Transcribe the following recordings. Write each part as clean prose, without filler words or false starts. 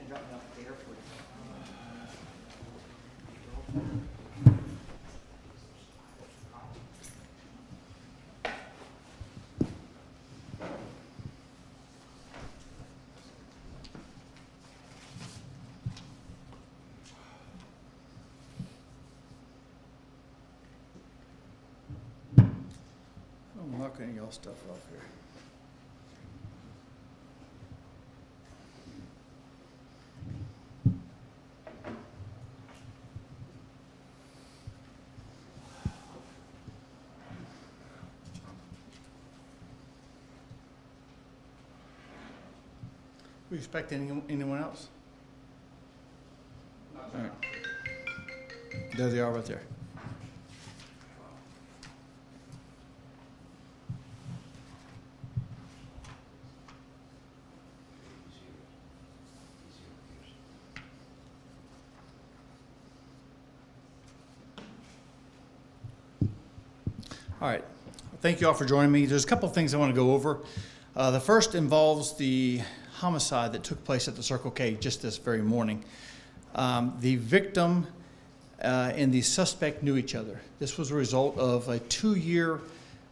and drop me off at the airport. I'm knocking y'all stuff off here. We expect anyone else? All right. There they are right there. All right. Thank you all for joining me. There's a couple of things I want to go over. The first involves the homicide that took place at the Circle K just this very morning. The victim and the suspect knew each other. This was a result of a 2-year,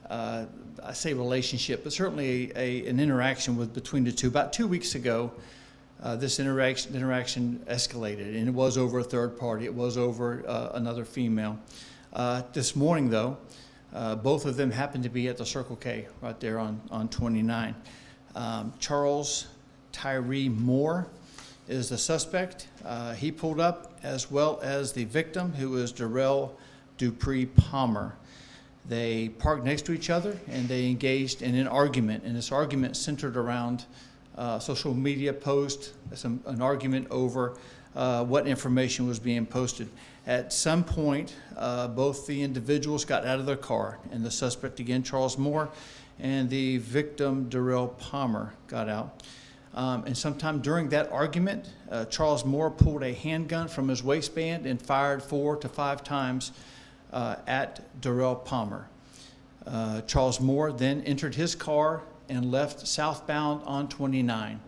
I say relationship, but certainly an interaction between the two. About 2 weeks ago, this interaction escalated, and it was over a third party. It was over another female. This morning, though, both of them happened to be at the Circle K right there on 29. Charles Tyree Moore is the suspect. He pulled up, as well as the victim, who is Darrell Dupree Palmer. They parked next to each other, and they engaged in an argument. And this argument centered around social media post, an argument over what information was being posted. At some point, both the individuals got out of their car, and the suspect, again, Charles Moore, and the victim, Darrell Palmer, got out. And sometime during that argument, Charles Moore pulled a handgun from his waistband and fired 4 to 5 times at Darrell Palmer. Charles Moore then entered his car and left southbound on 29.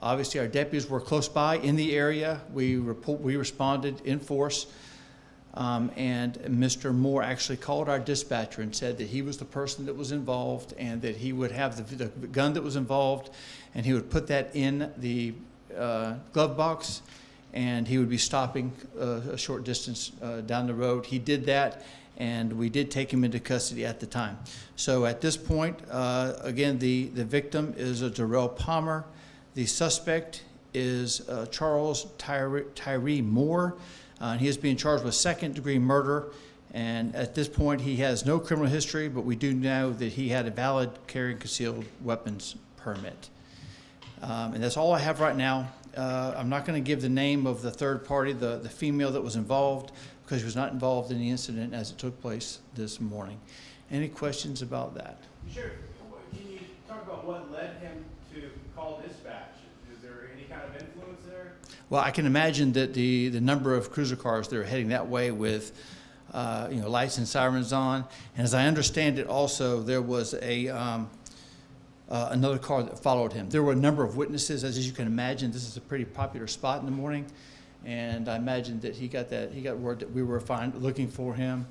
Obviously, our deputies were close by in the area. We responded in force, and Mr. Moore actually called our dispatcher and said that he was the person that was involved, and that he would have the gun that was involved, and he would put that in the glove box, and he would be stopping a short distance down the road. He did that, and we did take him into custody at the time. So at this point, again, the victim is a Darrell Palmer. The suspect is Charles Tyree Moore. He is being charged with second-degree murder, and at this point he has no criminal history, but we do know that he had a valid carrying concealed weapons permit. And that's all I have right now. I'm not going to give the name of the third party, the female that was involved, because she was not involved in the incident as it took place this morning. Any questions about that? Sure. Can you talk about what led him to call dispatch? Is there any kind of influence there? Well, I can imagine that the number of cruiser cars that are heading that way with lights and sirens on, and as I understand it, also there was another car that followed him. There were a number of witnesses, as you can imagine. This is a pretty popular spot in the morning, and I imagine that he got word that we were looking for him,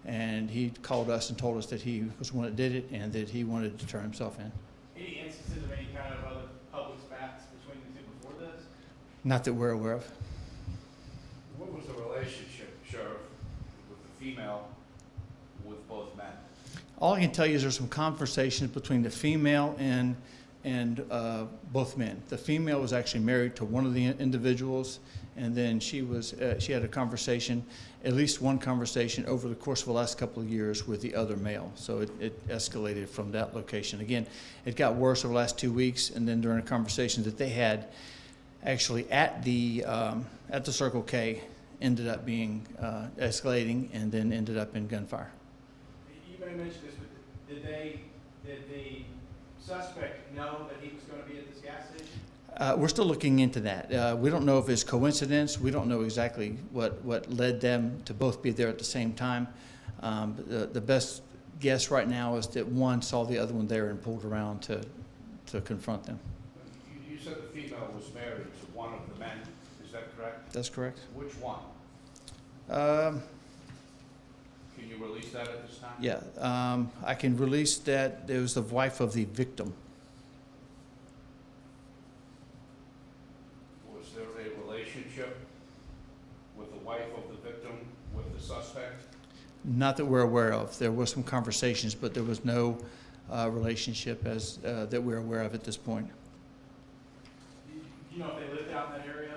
and he called us and told us that he was the one that did it and that he wanted to turn himself in. Any instances of any kind of other public spats between the two before this? Not that we're aware of. What was the relationship, Sheriff, with the female with both men? All I can tell you is there's some conversations between the female and both men. The female was actually married to one of the individuals, and then she had a conversation, at least one conversation over the course of the last couple of years with the other male. So it escalated from that location. Again, it got worse over the last 2 weeks, and then during a conversation that they had actually at the Circle K, ended up being escalating, and then ended up in gunfire. You may have mentioned this, but did the suspect know that he was going to be at this gas station? We're still looking into that. We don't know if it's coincidence. We don't know exactly what led them to both be there at the same time. But the best guess right now is that one saw the other one there and pulled around to confront them. You said the female was married to one of of the men, is that correct? That's correct. Which one? Um, Can you release that at this time? Yeah, I can release that. It was the wife of the victim. Was there a relationship with the wife of the victim with the suspect? Not that we're aware of. There was some conversations, but there was no relationship as that we're aware of at this point. Do you know if they lived out in that area?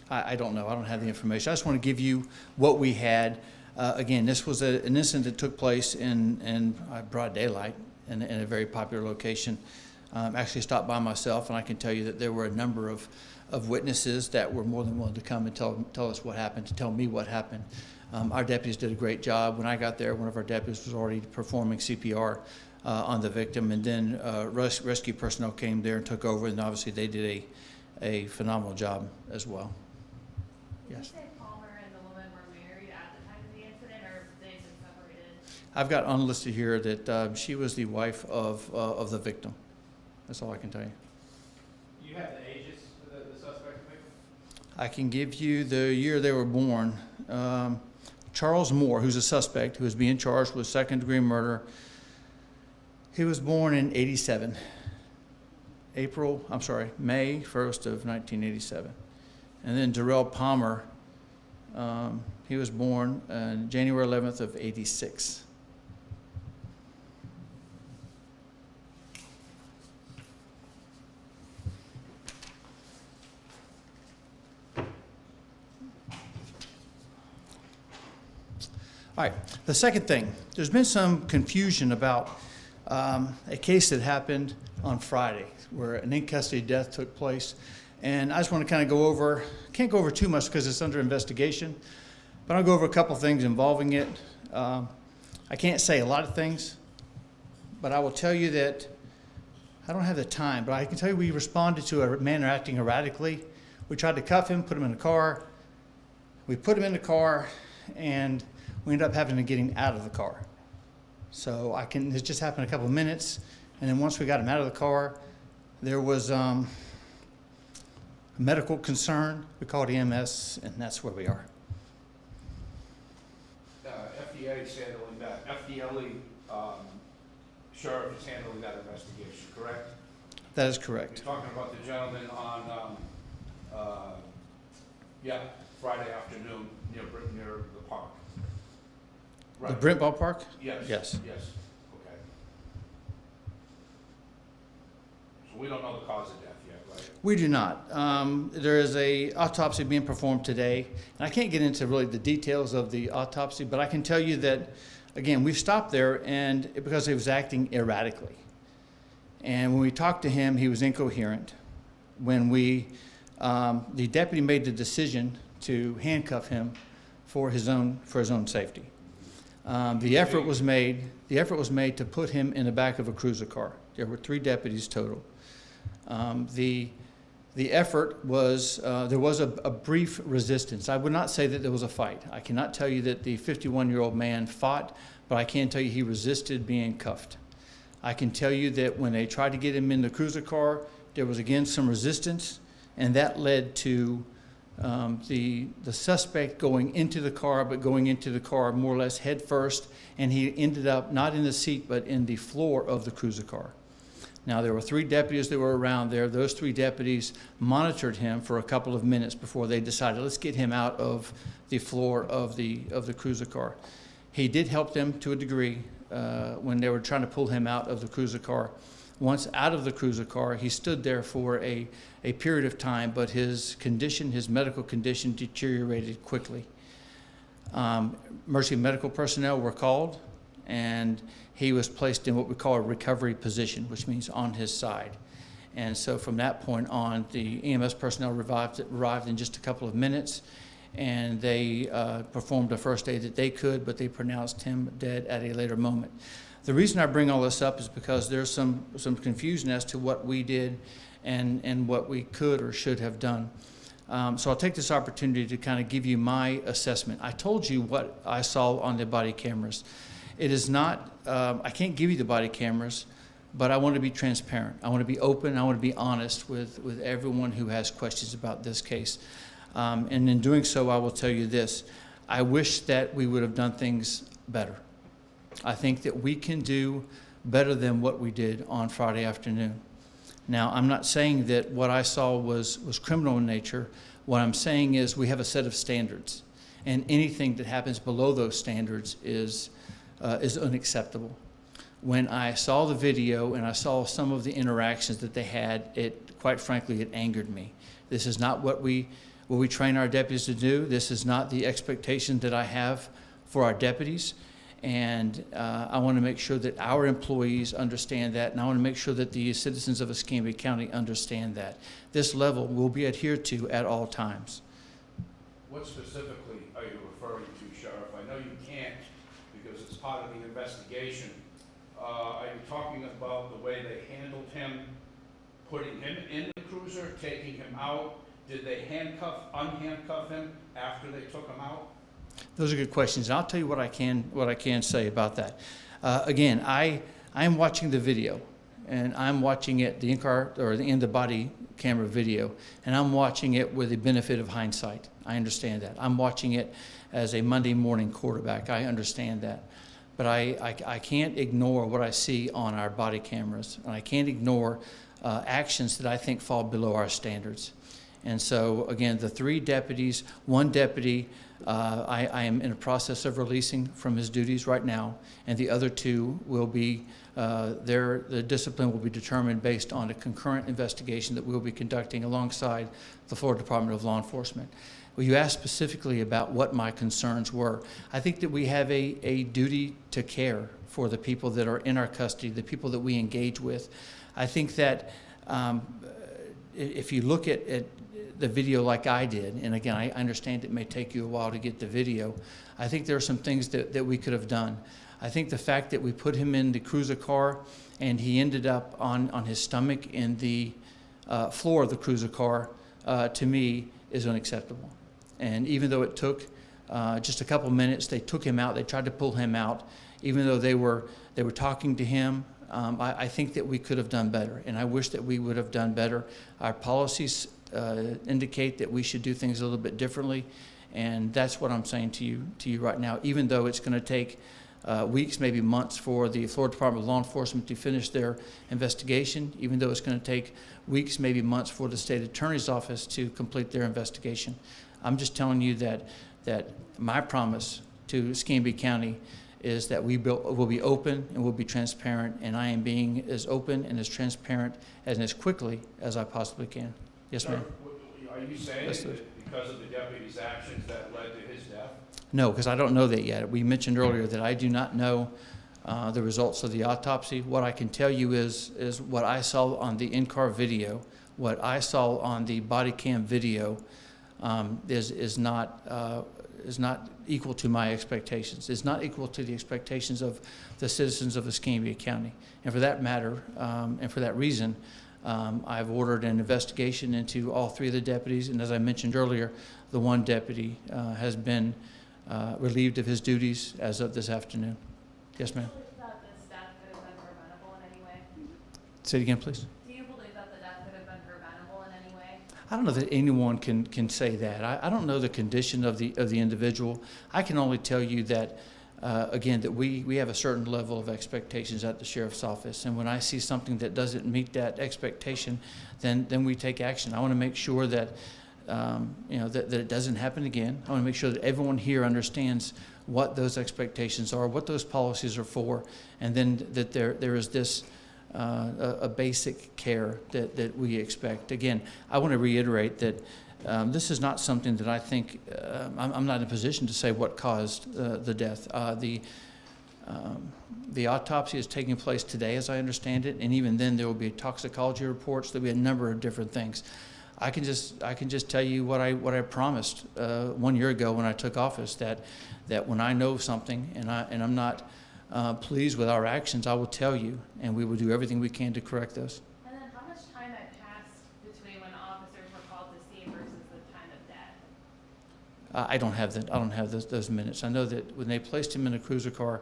I don't know. I don't have the information. I just want to give you what we had. Again, this was an incident that took place in broad daylight in a very popular location. Actually stopped by myself, and I can tell you that there were a number of witnesses that were more than willing to come and tell us what happened, to tell me what happened. Our deputies did a great job. When I got there, one of our deputies was already performing CPR on the victim, and then rescue personnel came there and took over, and obviously they did a phenomenal job as well. Did Yes. you say Palmer and the woman were married at the time of the incident, or they've been separated? I've got unlisted here that she was the wife of the victim. That's all I can tell you. You have the ages of the suspect and victim? I can give you the year they were born. Charles Moore, who's a suspect, who is being charged with second-degree murder, he was born in 87. May 1st of 1987. And then Darrell Palmer, he was born on January 11th of 86. All right, the second thing, there's been some confusion about a case that happened on Friday where an in-custody death took place. And I just want to kind of go over, can't go over too much because it's under investigation, but I'll go over a couple things involving it. I can't say a lot of things, but I will tell you that I don't have the time, but I can tell you we responded to a man acting erratically. We tried to cuff him, put him in the car. We put him in the car, and we ended up having to get him out of the car. So this just happened a couple of minutes, and then once we got him out of the car, there was a medical concern. We called EMS, and that's where we are. FDA is handling that. FDLE sheriff is handling that investigation, correct? That is correct. You're talking about the gentleman on, Friday afternoon near the park. The Right. Brent Ballpark? Yes. Yes. Yes, okay. So we don't know the cause of death yet, right? We do not. There is a autopsy being performed today, and I can't get into really the details of the autopsy, but I can tell you that, again, we stopped there and because he was acting erratically. And when we talked to him, he was incoherent. When the deputy made the decision to handcuff him for his own safety. The effort was made to put him in the back of a cruiser car. There were 3 deputies total. The effort was, there was a brief resistance. I would not say that there was a fight. I cannot tell you that the 51-year-old man fought, but I can tell you he resisted being cuffed. I can tell you that when they tried to get him in the cruiser car, there was again some resistance, and that led to the suspect going into the car, but going into the car more or less head first, and he ended up not in the seat, but in the floor of the cruiser car. Now, there were 3 deputies that were around there. Those 3 deputies monitored him for a couple of minutes before they decided, let's get him out of the floor of the cruiser car. He did help them to a degree when they were trying to pull him out of the cruiser car. Once out of the cruiser car, he stood there for a period of time, but his medical condition deteriorated quickly. Emergency medical personnel were called, and he was placed in what we call a recovery position, which means on his side. And so from that point on, the EMS personnel arrived in just a couple of minutes, and they performed the first aid that they could, but they pronounced him dead at a later moment. The reason I bring all this up is because there's some confusion as to what we did and what we could or should have done. So I'll take this opportunity to kind of give you my assessment. I told you what I saw on the body cameras. It is not, I can't give you the body cameras, but I want to be transparent. I want to be open. I want to be honest with everyone who has questions about this case. And in doing so, I will tell you this. I wish that we would have done things better. I think that we can do better than what we did on Friday afternoon. Now, I'm not saying that what I saw was criminal in nature. What I'm saying is we have a set of standards, and anything that happens below those standards is unacceptable. When I saw the video and I saw some of the interactions that they had, quite frankly, it angered me. This is not what we train our deputies to do. This is not the expectation that I have for our deputies. And I want to make sure that our employees understand that, and I want to make sure that the citizens of Escambia County understand that. This level will be adhered to at all times. What specifically are you referring to, Sheriff? I know you can't because it's part of the investigation. Are you talking about the way they handled him, putting him in the cruiser, taking him out? Did they unhandcuff him after they took him out? Those are good questions. I'll tell you what I can say about that. Again, I am watching the video, and I'm watching it, the in-car or the in-the-body camera video, and I'm watching it with the benefit of hindsight. I understand that. I'm watching it as a Monday morning quarterback. I understand that. But I can't ignore what I see on our body cameras, and I can't ignore actions that I think fall below our standards. And so, again, the 3 deputies, 1 deputy, I am in a process of releasing from his duties right now, and the other 2 will be, the discipline will be determined based on a concurrent investigation that we'll be conducting alongside the Florida Department of Law Enforcement. Well, you asked specifically about what my concerns were. I think that we have a duty to care for the people that are in our custody, the people that we engage with. I think that if you look at the video like I did, and again, I understand it may take you a while to get the video, I think there are some things that we could have done. I think the fact that we put him in the cruiser car and he ended up on his stomach in the floor of the cruiser car, to me, is unacceptable. And even though it took just a couple minutes, they took him out, they tried to pull him out, even though they were talking to him. I think that we could have done better, and I wish that we would have done better. Our policies indicate that we should do things a little bit differently, and that's what I'm saying to you right now. Even though it's going to take weeks, maybe months, for the Florida Department of Law Enforcement to finish their investigation, even though it's going to take weeks, maybe months, for the state attorney's office to complete their investigation, I'm just telling you that my promise to Escambia County is that will be open and will be transparent, and I am being as open and as transparent and as quickly as I possibly can. Yes, ma'am. Are you saying that because of the deputy's actions that led to his death? No, because I don't know that yet. We mentioned earlier that I do not know the results of the autopsy. What I can tell you is what I saw on the in-car video, what I saw on the body cam video is not equal to my expectations. It's not equal to the expectations of the citizens of Escambia County. And for that matter, and for that reason, I've ordered an investigation into all 3 of the deputies. And as I mentioned earlier, the 1 deputy has been relieved of his duties as of this afternoon. Yes, ma'am. Do you believe that this death could have been preventable in any way? Say it again, please. Do you believe that the death could have been preventable in any way? I don't know that anyone can say that. I don't know the condition of the individual. I can only tell you that, again, that we have a certain level of expectations at the sheriff's office, and when I see something that doesn't meet that expectation, then we take action. I want to make sure that that it doesn't happen again. I want to make sure that everyone here understands what those expectations are, what those policies are for, and then that there is this a basic care that we expect. Again, I want to reiterate that this is not something that I think, I'm not in a position to say what caused the death. The autopsy is taking place today, as I understand it, and even then there will be toxicology reports. There'll be a number of different things. I can just tell you what I promised 1 year ago when I took office, that when I know something and I'm not pleased with our actions, I will tell you, and we will do everything we can to correct those. And then how much time had passed between when officers were called to scene versus the time of death? I don't have those minutes. I know that when they placed him in a cruiser car,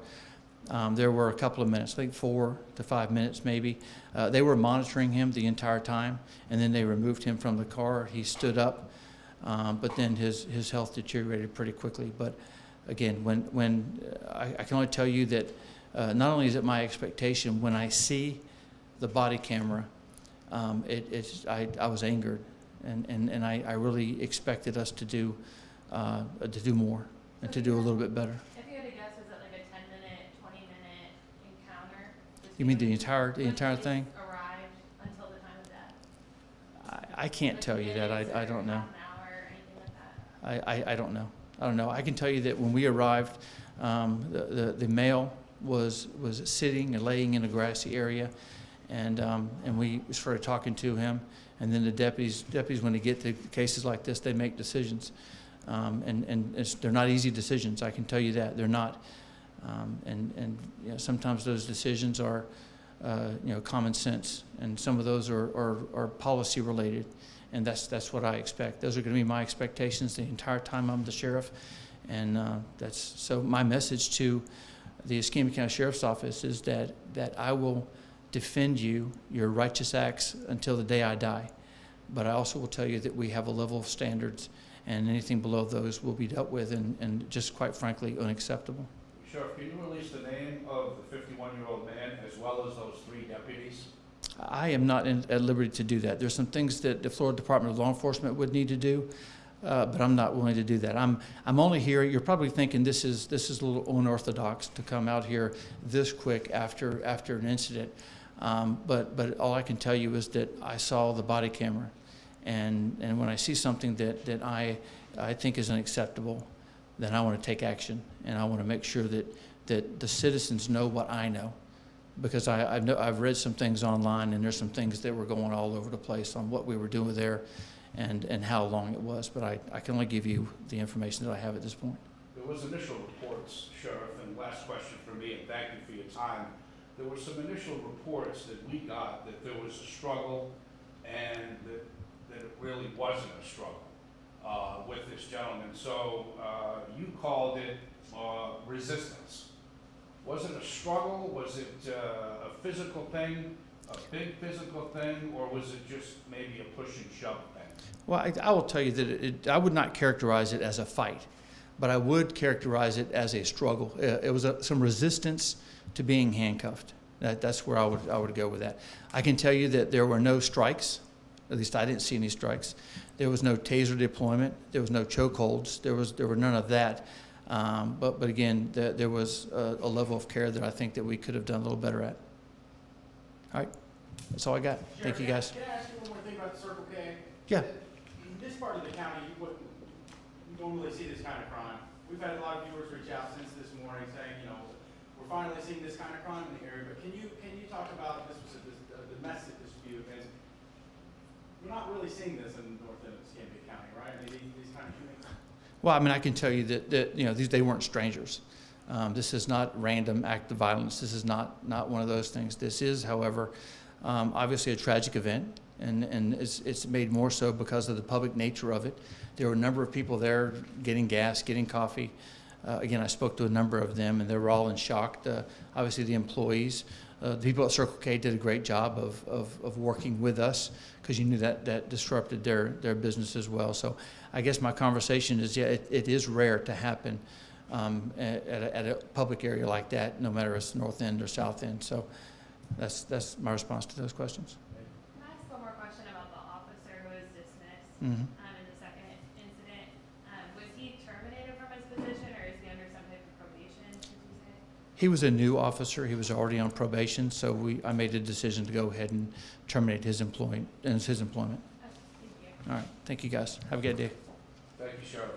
There were a couple of minutes, I think 4 to 5 minutes maybe. They were monitoring him the entire time, and then they removed him from the car. He stood up, but then his health deteriorated pretty quickly. But again, when I can only tell you that not only is it my expectation, when I see the body camera, I was angered, and I really expected us to do more and to do a little bit better. If you had to guess, was it like a 10-minute, 20-minute encounter? You mean the entire When police thing? arrived until the time of death? I can't tell you that. I don't know. Half an hour or anything like that? I don't know. I don't know. I can tell you that when we arrived, the male was sitting and laying in a grassy area, and we started talking to him. And then the deputies, when they get to cases like this, they make decisions, and they're not easy decisions. I can tell you that they're not. And you know, sometimes those decisions are common sense, and some of those are policy related. And that's what I expect. Those are going to be my expectations the entire time I'm the sheriff. And so my message to the Escambia County Sheriff's Office is that I will defend you, your righteous acts, until the day I die. But I also will tell you that we have a level of standards, and anything below those will be dealt with, and just quite frankly, unacceptable. Sheriff, can you release the name of the 51-year-old man as well as those 3 deputies? I am not at liberty to do that. There's some things that the Florida Department of Law Enforcement would need to do, but I'm not willing to do that. I'm only here. You're probably thinking this is a little unorthodox to come out here this quick after an incident. But all I can tell you is that I saw the body camera, and when I see something that I think is unacceptable, then I want to take action, and I want to make sure that the citizens know what I know. Because I've read some things online, and there's some things that were going all over the place on what we were doing there and how long it was. But I can only give you the information that I have at this point. There was initial reports, Sheriff, and last question for me, and thank you for your time. There were some initial reports that we got that there was a struggle, and that it really wasn't a struggle with this gentleman. So you called it resistance. Was it a struggle? Was it a physical thing, a big physical thing, or was it just maybe a push and shove thing? Well, I will tell you that I would not characterize it as a fight, but I would characterize it as a struggle. It was some resistance to being handcuffed. That's where I would go with that. I can tell you that there were no strikes. At least I didn't see any strikes. There was no taser deployment. There was no chokeholds. There were none of that. But again, there was a level of care that I think that we could have done a little better at. All right, that's all I got. Thank you, guys. Can I ask you one more thing about the Circle K? Yeah. In this part of the county, you wouldn't normally see this kind of crime. We've had a lot of viewers reach out since this morning saying, we're finally seeing this kind of crime in the area. But can you talk about, this was a domestic dispute, and we're not really seeing this in north end of Escambia County, right? I mean, these kind of shootings. Well, I mean, I can tell you that they weren't strangers. This is not random act of violence. This is not one of those things. This is, however, obviously a tragic event, and it's made more so because of the public nature of it. There were a number of people there getting gas, getting coffee. Again, I spoke to a number of them, and they were all in shock. Obviously, the employees, the people at Circle K did a great job of working with us, because you knew that disrupted their business as well. So I guess my conversation is, it is rare to happen at a public area like that, no matter if it's north end or south end. So that's my response to those questions. Can I ask one more question about the officer who was dismissed Mm-hmm. in the second incident? Was he terminated from his position, or is he under some type of probation, did you say? He was a new officer. He was already on probation, so I made a decision to go ahead and terminate his employment. Okay, thank you. All right, thank you, guys. Have a good day. Thank you, Sheriff.